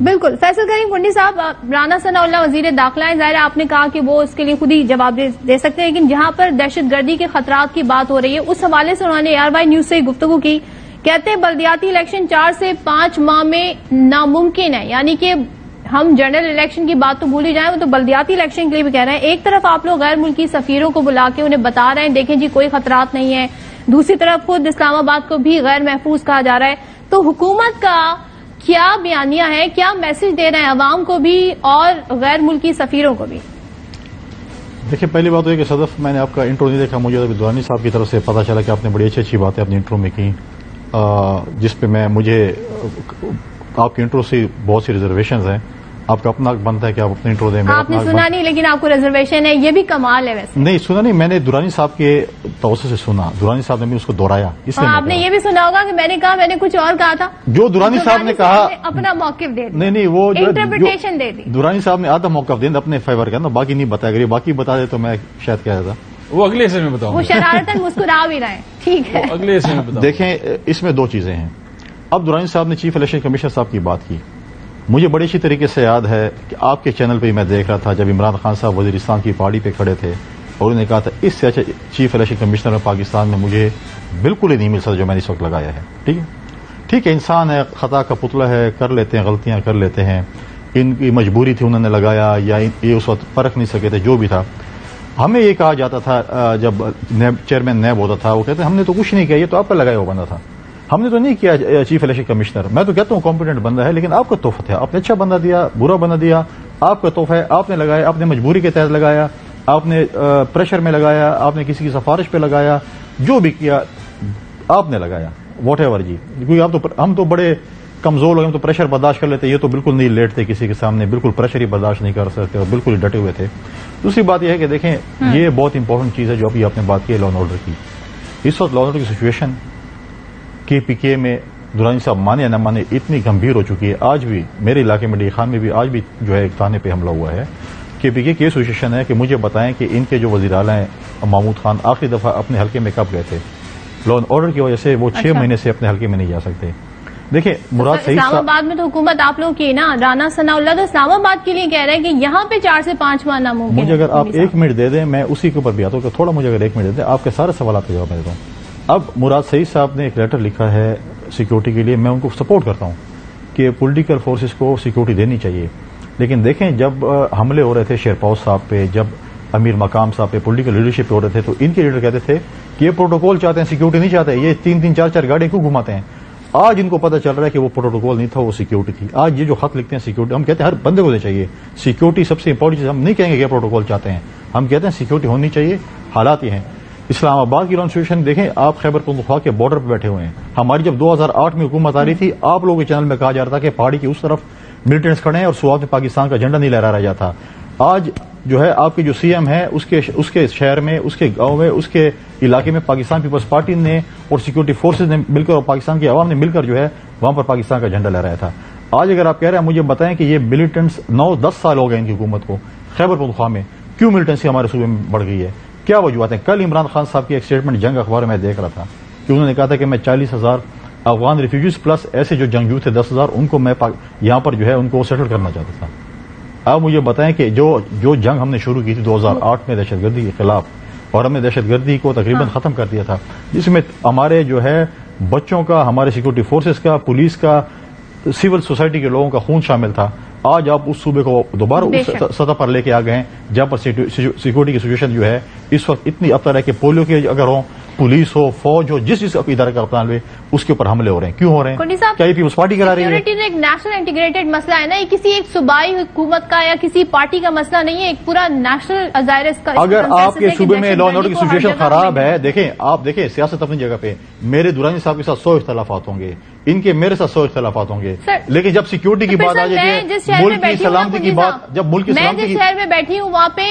بالکل فیصل کریم کنڈی صاحب، رانا ثناء اللہ وزیر داخلہ ہیں، ظاہر آپ نے کہا کہ وہ اس کے لیے خود ہی جواب دے سکتے ہیں، لیکن جہاں پر دہشت گردی کے خطرات کی بات ہو رہی ہے اس حوالے سے انہوں نے ARY نیوز سے گفتگو کی، کہتے ہیں بلدیاتی الیکشن 4 سے 5 ماہ میں ناممکن ہے، یعنی کہ ہم جنرل الیکشن کی بات تو بھول ہی جائیں، وہ تو بلدیاتی الیکشن کے لیے بھی کہہ رہے ہیں۔ ایک طرف آپ لوگ غیر ملکی سفیروں کو بلا کے انہیں بتا رہے ہیں دیکھیں جی کوئی خطرات نہیں ہے، دوسری طرف خود اسلام آباد کو بھی غیر محفوظ کہا جا رہا ہے، تو حکومت کا کیا بیانیہ ہے، کیا میسج دے رہے ہیں عوام کو بھی اور غیر ملکی سفیروں کو بھی؟ دیکھیں پہلی بات تو یہ کہ صدف میں نے آپ کا انٹرو نہیں دیکھا، مجھے ابھی درانی صاحب کی طرف سے پتا چلا کہ آپ نے بڑی اچھی باتیں اپنے انٹرو میں کی، جس پہ مجھے آپ کے انٹرو سے بہت سی ریزرویشنز ہیں، آپ کا اپنا بنتا ہے کہ آپ اپنے انٹرو دیں۔ آپ نے سنا نہیں لیکن آپ کو ریزرویشن ہے، یہ بھی کمال ہے ویسے۔ نہیں سنا نہیں، میں نے درانی صاحب کے توسط سے سنا، درانی صاحب نے بھی اس کو دہرایا، اس لیے آپ نے یہ بھی سنا ہوگا کہ میں نے کہا میں نے کچھ اور کہا تھا، جو درانی صاحب نے کہا اپنا موقف دے دیا، نہیں وہ انٹرپریٹیشن دے دی، درانی صاحب نے آدھا موقف دیں اپنے فیور کا نا، باقی نہیں بتایا، اگر باقی بتا دے تو میں شاید کہہ دیتا، وہ اگلے حصے میں بتاؤں، وہ شرارتاً مسکرا بھی رہے ہیں، ٹھیک ہے اگلے حصے میں بتاؤں۔ دیکھیں اس میں دو چیزیں ہیں، اب درانی صاحب نے چیف الیکشن کمیشنر صاحب کی بات کی، مجھے بڑی اچھی طریقے سے یاد ہے کہ آپ کے چینل پہ میں دیکھ رہا تھا جب عمران خان صاحب وزیرستان کی پہاڑی پہ کھڑے تھے اور انہوں نے کہا تھا اس سے اچھا چیف الیکشن کمشنر پاکستان میں مجھے بالکل ہی نہیں مل سکتا جو میں نے اس وقت لگایا ہے۔ ٹھیک ہے، انسان ہے، خطا کا پتلا ہے، کر لیتے ہیں، غلطیاں کر لیتے ہیں، ان کی مجبوری تھی انہوں نے لگایا یا یہ اس وقت پرکھ نہیں سکے تھے، جو بھی تھا۔ ہمیں یہ کہا جاتا تھا جب چیئرمین نیب ہوتا تھا، وہ کہتے ہیں ہم نے تو کچھ نہیں کیا، یہ تو آپ کا لگایا ہوا بندہ تھا، ہم نے تو نہیں کیا چیف الیکشن کمشنر۔ میں تو کہتا ہوں کمپیٹنٹ بندہ ہے، لیکن آپ کا تحفہ تھا، آپ نے اچھا بندہ دیا، برا بندہ دیا، آپ کا تحفہ ہے، آپ نے لگایا، آپ نے مجبوری کے تحت لگایا، آپ نے پریشر میں لگایا، آپ نے کسی کی سفارش پہ لگایا، جو بھی کیا آپ نے لگایا، واٹ ایور جی، کیونکہ ہم تو بڑے کمزور لوگ، ہم تو پریشر برداشت کر لیتے، یہ تو بالکل نہیں لیٹتے کسی کے سامنے، بالکل پریشر ہی برداشت نہیں کر سکتے اور بالکل ہی ڈٹے ہوئے تھے۔ دوسری بات یہ ہے کہ دیکھیں یہ بہت امپورٹنٹ چیز ہے جو ابھی آپ نے بات کی ہے لا اینڈ آرڈر کی، اس وقت لا اینڈ آرڈر کی سچویشن KPK میں درانی صاحب مانے یا نہ مانے اتنی گمبھیر ہو چکی ہے، آج بھی میرے علاقے میں ڈی خان میں بھی آج بھی جو ہے ایک تھانے پہ حملہ ہوا ہے۔ KPK کی یہ سچویشن ہے کہ مجھے بتائیں کہ ان کے جو وزیر اعلیٰ ہیں محمود خان آخری دفعہ اپنے حلقے میں کب گئے تھے؟ لا اینڈ آرڈر کی وجہ سے وہ 6 مہینے سے اپنے حلقے میں نہیں جا سکتے۔ دیکھیں مراد صحیح اسلام آباد میں تو حکومت آپ لوگ کی نا، رانا ثناء اللہ تو اسلام آباد کے لیے کہہ رہے ہیں کہ یہاں پہ 4 سے 5 ماہ ناممکن ہے۔ مجھے اگر آپ 1 منٹ دے دیں میں اسی کے اوپر بھی آتا ہوں کہ تھوڑا مجھے اگر 1 منٹ دے دیں آپ کے سارے سوالات کا جواب میں دیتا ہوں۔ اب مراد سعید صاحب نے ایک لیٹر لکھا ہے سیکورٹی کے لیے، میں ان کو سپورٹ کرتا ہوں کہ پولیٹیکل فورسز کو سیکورٹی دینی چاہیے، لیکن دیکھیں جب حملے ہو رہے تھے شیرپاؤ صاحب پہ، جب امیر مقام صاحب پہ پولیٹیکل لیڈرشپ پہ ہو رہے تھے تو ان کے لیڈر کہتے تھے کہ یہ پروٹوکول چاہتے ہیں، سیکورٹی نہیں چاہتے، یہ 3-3 4-4 گاڑیاں کیوں گھماتے ہیں؟ آج ان کو پتہ چل رہا ہے کہ وہ پروٹوکول نہیں تھا، وہ سیکورٹی تھی۔ آج یہ جو خط لکھتے ہیں سیکورٹی، ہم کہتے ہیں ہر بندے کو دینی چاہیے سیکورٹی، سب سے امپورٹنٹ چیز، ہم نہیں کہیں گے کہ پروٹوکول چاہتے ہیں، ہم کہتے ہیں سیکورٹی ہونی چاہیے۔ حالات یہ ہیں اسلام آباد کی سچویشن دیکھیں، آپ خیبر پختونخوا کے بارڈر پہ بیٹھے ہوئے ہیں، ہماری جب 2008 میں حکومت آ رہی تھی آپ لوگوں کے چینل میں کہا جا رہا تھا کہ پہاڑی کی اس طرف ملٹنٹس کھڑے ہیں اور سوات میں پاکستان کا جھنڈا نہیں لہرا رہا جاتا۔ آج جو ہے آپ کے جو CM ہیں اس کے شہر میں، اس کے گاؤں میں، اس کے علاقے میں پاکستان پیپلز پارٹی نے اور سیکورٹی فورسز نے مل کر اور پاکستان کی عوام نے مل کر جو ہے وہاں پر پاکستان کا جھنڈا لہرایا تھا۔ آج اگر آپ کہہ رہے ہیں مجھے بتائیں کہ یہ ملٹنٹس 9-10 سال ہو گئے ان کی حکومت کو، خیبر پختونخوا میں کیوں ملٹنسی ہمارے صوبے میں بڑھ گئی ہے؟ کیا وجوہات ہیں؟ کل عمران خان صاحب کی ایک اسٹیٹمنٹ جنگ اخبار میں دیکھ رہا تھا کہ انہوں نے کہا تھا کہ میں 40,000 افغان ریفیوجیز پلس ایسے جو جنگجو تھے 10,000 ان کو میں یہاں پر جو ہے ان کو سیٹل کرنا چاہتا تھا۔ اب مجھے بتائیں کہ جو جنگ ہم نے شروع کی تھی 2008 میں دہشت گردی کے خلاف، اور ہم نے دہشت گردی کو تقریباً ختم کر دیا تھا، جس میں ہمارے جو ہے بچوں کا، ہمارے سیکورٹی فورسز کا، پولیس کا، سول سوسائٹی کے لوگوں کا خون شامل تھا۔ آج آپ اس صوبے کو دوبارہ اس سطح پر لے کے آ گئے ہیں جہاں پر سیکورٹی کی سچویشن جو ہے اس وقت اتنی اب تک ہے کہ پولیو کے اگر ہوں، پولیس ہو، فوج ہو، جس ادارے کا اپنا لے اس کے اوپر حملے ہو رہے ہیں، کیوں ہو رہے ہیں؟ کیا یہ پیپلز پارٹی کرا رہی ہے؟ سیکورٹی ایک نیشنل انٹیگریٹڈ مسئلہ ہے نا، یہ کسی ایک صوبائی حکومت کا یا کسی پارٹی کا مسئلہ نہیں ہے، ایک پورا نیشنل ازائرس کا۔ اگر آپ کے صوبے میں لا اینڈ آرڈر کی سچویشن خراب ہے، دیکھیں آپ دیکھیں سیاست اپنی جگہ پہ، میرے درانی صاحب کے ساتھ 100 اختلافات ہوں گے، ان کے میرے ساتھ 100 اختلافات ہوں گے، لیکن جب سیکورٹی کی بات آ جائے گی، ملک کی سلامتی کی بات، جب ملک کی سلامتی کی، میں جس شہر میں بیٹھی ہوں وہاں پہ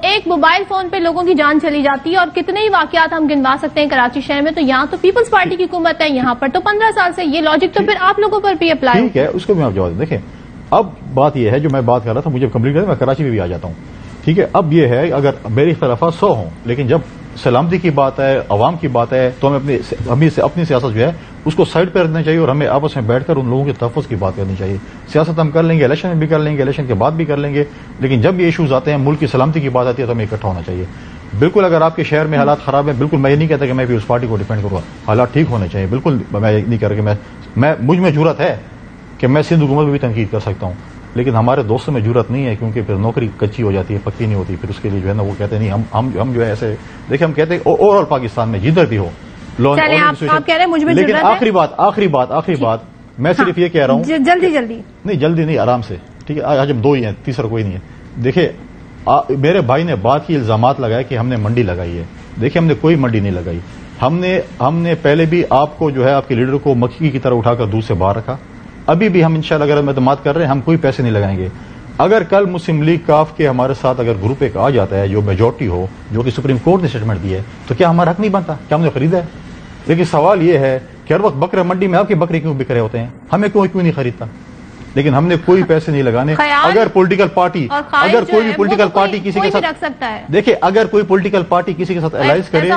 ایک موبائل فون پہ لوگوں کی جان چلی جاتی ہے، اور کتنے ہی واقعات ہم گنوا سکتے ہیں کراچی شہر میں، تو یہاں تو پیپلز پارٹی کی حکومت ہے، یہاں پر تو 15 سال سے یہ لاجک تو پھر آپ لوگوں پر بھی اپلائی۔ ٹھیک ہے، اس کو بھی آپ جواب دیں۔ دیکھیں اب بات یہ ہے جو میں بات کر رہا تھا، مجھے کمپلیٹ کریں، میں کراچی میں بھی آ جاتا ہوں، ٹھیک ہے؟ اب یہ ہے اگر میری اختلافات 100 ہوں، لیکن جب سلامتی کی بات ہے، عوام کی بات ہے، تو ہمیں اپنی سیاست جو ہے اس کو سائڈ پہ رکھنا چاہیے اور ہمیں آپس میں بیٹھ کر ان لوگوں کے تحفظ کی بات کرنی چاہیے. سیاست ہم کر لیں گے, الیکشن میں بھی کر لیں گے, الیکشن کے بعد بھی کر لیں گے, لیکن جب یہ ایشوز آتے ہیں, ملک کی سلامتی کی بات آتی ہے, تو ہمیں اکٹھا ہونا چاہیے. بالکل اگر آپ کے شہر میں حالات خراب ہیں, بالکل میں یہ نہیں کہتا کہ میں بھی اس پارٹی کو ڈیفینڈ کروں گا, حالات ٹھیک ہونے چاہیے. بالکل میں یہ نہیں کہہ رہا کہ مجھ میں جرات ہے کہ میں سندھ حکومت میں بھی تنقید کر سکتا ہوں, لیکن ہمارے دوستوں میں جرات نہیں ہے, کیونکہ پھر نوکری کچی ہو جاتی ہے, پکی نہیں ہوتی. پھر اس کے لیے جو ہے نا وہ کہتے ہیں نہیں, ہم جو ہے ایسے دیکھیں, ہم کہتے ہیں اوور آل پاکستان میں جدھر بھی ہو لیکن آخری بات میں صرف یہ کہہ رہا ہوں, جلدی نہیں, آرام سے, ٹھیک ہے. آج ہم 2 ہی ہیں, تیسرا کوئی نہیں ہے. دیکھیں میرے بھائی نے بات کی, الزامات لگائے کہ ہم نے منڈی لگائی ہے. دیکھیں ہم نے کوئی منڈی نہیں لگائی. ہم نے پہلے بھی آپ کو جو ہے آپ کے لیڈر کو مکھی کی طرح اٹھا کر دودھ سے باہر رکھا. ابھی بھی ہم انشاءاللہ اگر ہم اعتماد کر رہے ہیں, ہم کوئی پیسے نہیں لگائیں گے. اگر کل مسلم لیگ کاف کے ہمارے ساتھ اگر گروپ ایک آ جاتا ہے جو میجورٹی ہو, جو کہ سپریم کورٹ نے اسٹیٹمنٹ دی ہے, تو کیا ہمارا حق نہیں بنتا؟ کیا ہم نے خریدا ہے؟ لیکن سوال یہ ہے کہ ہر وقت بکرے منڈی میں آپ کے بکرے کیوں بک رہے ہوتے ہیں, ہمیں کیوں نہیں خریدتا؟ لیکن ہم نے کوئی پیسے نہیں لگانے. اگر پولیٹیکل پارٹی کوئی بھی پولیٹیکل پارٹی کسی کے ساتھ, دیکھیں اگر کوئی پولیٹیکل پارٹی کسی کے ساتھ الائنس کرے,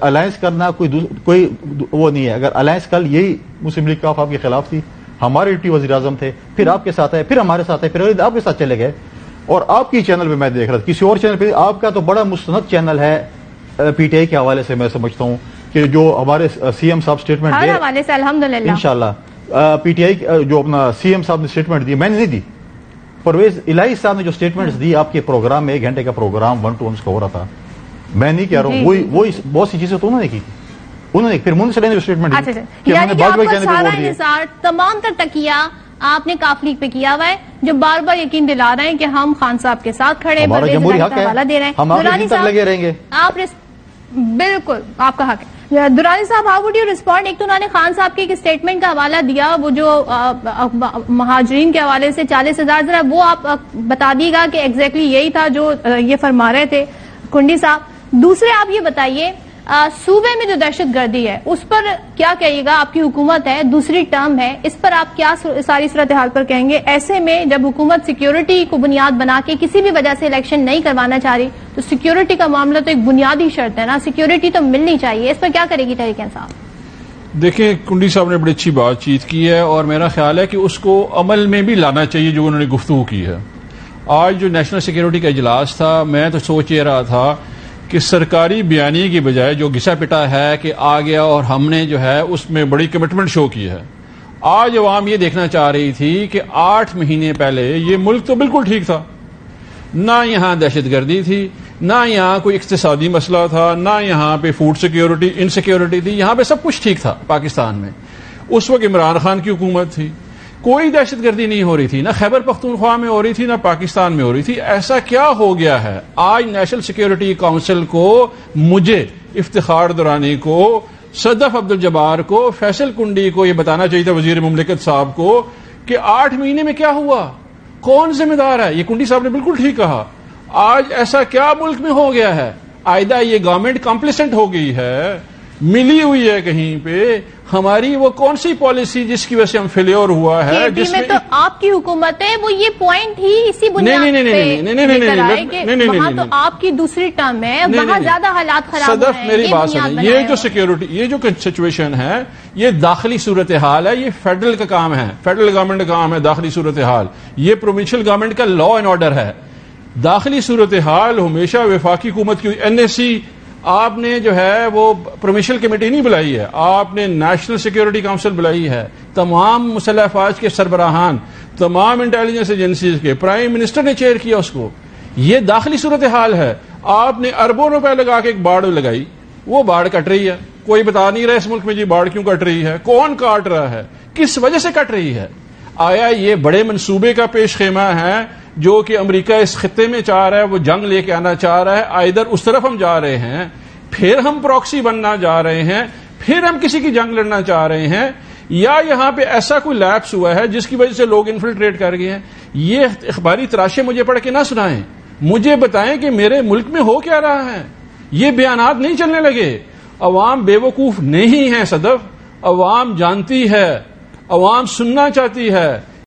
الائنس کرنا کوئی وہ نہیں ہے. اگر الائنس کل یہی مسلم لیگ کاف آپ کے خلاف تھی, ہمارے ڈپٹی وزیر اعظم تھے, پھر آپ کے ساتھ آئے, پھر ہمارے ساتھ آئے, پھر آپ کے ساتھ چلے گئے. اور آپ کی چینل پہ میں دیکھ رہا تھا, کسی اور چینل پہ, آپ کا تو بڑا مستند چینل ہے پی ٹی آئی کے حوالے سے. میں سمجھتا ہوں کہ جو ہمارے سی ایم صاحب اسٹیٹمنٹ ہر حوالے سے الحمدللہ انشاءاللہ پی ٹی آئی جو اپنا سی ایم صاحب نے اسٹیٹمنٹ دی, میں نے نہیں دی, پرویز الہی صاحب نے جو اسٹیٹمنٹس دی آپ کے پروگرام میں, 1 گھنٹے کا پروگرام 1 to 1 کا ہو رہا تھا, میں نہیں کہہ رہا ہوں, وہی بہت سی چیزیں تو انہوں نے کی, انہوں نے پھر منسلے نے جو اسٹیٹمنٹ تمام تر تکیہ آپ نے کاف لیگ پہ کیا ہوا ہے, جو بار بار یقین دلا رہے ہیں کہ ہم خان صاحب کے ساتھ کھڑے, جمہوری حق ہے, ہم آپ تک لگے رہیں گے. بالکل آپ کا حق ہے. درانی صاحب, ہاؤ وڈ یو ریسپونڈ؟ ایک تو انہوں نے خان صاحب کے ایک اسٹیٹمنٹ کا حوالہ دیا, وہ جو مہاجرین کے حوالے سے 40,000, ذرا وہ آپ بتا دیے گا کہ ایگزیکٹلی یہی تھا جو یہ فرما رہے تھے کنڈی صاحب. دوسرے آپ یہ بتائیے, صوبے میں جو دہشت گردی ہے اس پر کیا کہیے گا؟ آپ کی حکومت ہے, دوسری ٹرم ہے, اس پر آپ کیا ساری صورتحال پر کہیں گے؟ ایسے میں جب حکومت سیکیورٹی کو بنیاد بنا کے کسی بھی وجہ سے الیکشن نہیں کروانا چاہ رہی, تو سیکیورٹی کا معاملہ تو ایک بنیادی شرط ہے نا, سیکیورٹی تو ملنی چاہیے. اس پر کیا کرے گی تحریک انصاف؟ دیکھیں, کنڈی صاحب نے بڑی اچھی بات چیت کی ہے, اور میرا خیال ہے کہ اس کو عمل میں بھی لانا چاہیے جو انہوں نے گفتگو کی ہے. آج جو نیشنل سیکیورٹی کا اجلاس تھا, میں تو سوچ یہ رہا تھا کہ سرکاری بیانیے کی بجائے جو گھسا پٹا ہے کہ آ گیا اور ہم نے جو ہے اس میں بڑی کمٹمنٹ شو کی ہے. آج عوام یہ دیکھنا چاہ رہی تھی کہ 8 مہینے پہلے یہ ملک تو بالکل ٹھیک تھا, نہ یہاں دہشت گردی تھی, نہ یہاں کوئی اقتصادی مسئلہ تھا, نہ یہاں پہ فوڈ سیکیورٹی انسیکیورٹی تھی, یہاں پہ سب کچھ ٹھیک تھا پاکستان میں. اس وقت عمران خان کی حکومت تھی, کوئی دہشت گردی نہیں ہو رہی تھی, نہ خیبر پختونخوا میں ہو رہی تھی, نہ پاکستان میں ہو رہی تھی. ایسا کیا ہو گیا ہے آج نیشنل سیکیورٹی کونسل کو, مجھے افتخار درانی کو, صدف عبد الجبار کو, فیصل کنڈی کو یہ بتانا چاہیے تھا, وزیر مملکت صاحب کو, کہ 8 مہینے میں کیا ہوا, کون ذمہ دار ہے. یہ کنڈی صاحب نے بالکل ٹھیک کہا. آج ایسا کیا ملک میں ہو گیا ہے؟ آئدہ یہ گورنمنٹ کمپلیسنٹ ہو گئی ہے, ملی ہوئی ہے کہیں پہ. ہماری وہ کون سی پالیسی جس کی وجہ سے ہم فیلیور ہوا ہے؟ جس میں تو آپ کی حکومت ہے, وہ یہ پوائنٹ ہی اسی بنیاد پہ وہاں تو آپ کی دوسری ٹرم ہے, وہاں زیادہ حالات خراب صدف میری بات سنیں, یہ جو سیکیورٹی, یہ جو سچویشن ہے, یہ داخلی صورتحال ہے, یہ فیڈرل کا کام ہے, فیڈرل گورنمنٹ کا کام ہے داخلی صورتحال. یہ پروونشل گورنمنٹ کا لا اینڈ آرڈر ہے. داخلی صورتحال ہمیشہ وفاقی حکومت کی, این ایس سی آپ نے جو ہے وہ پروونشل کمیٹی نہیں بلائی ہے, آپ نے نیشنل سیکیورٹی کونسل بلائی ہے. تمام مسلح افواج کے سربراہان, تمام انٹیلیجنس ایجنسیز کے, پرائم منسٹر نے چیئر کیا اس کو. یہ داخلی صورتحال ہے. آپ نے اربوں روپے لگا کے ایک باڑ لگائی, وہ باڑ کٹ رہی ہے. کوئی بتا نہیں رہا اس ملک میں جی باڑ کیوں کٹ رہی ہے, کون کاٹ رہا ہے, کس وجہ سے کٹ رہی ہے. آیا یہ بڑے منصوبے کا پیش خیمہ ہے جو کہ امریکہ اس خطے میں چاہ رہا ہے, وہ جنگ لے کے آنا چاہ رہا ہے. ادھر اس طرف ہم جا رہے ہیں, پھر ہم پراکسی بننا جا رہے ہیں, پھر ہم کسی کی جنگ لڑنا چاہ رہے ہیں, یا یہاں پہ ایسا کوئی لیپس ہوا ہے جس کی وجہ سے لوگ انفلٹریٹ کر گئے ہیں. یہ اخباری تراشے مجھے پڑھ کے نہ سنائیں, مجھے بتائیں کہ میرے ملک میں ہو کیا رہا ہے. یہ بیانات نہیں چلنے لگے. عوام بے وقوف نہیں ہے صدف, عوام جانتی ہے, عوام سننا چاہتی ہے.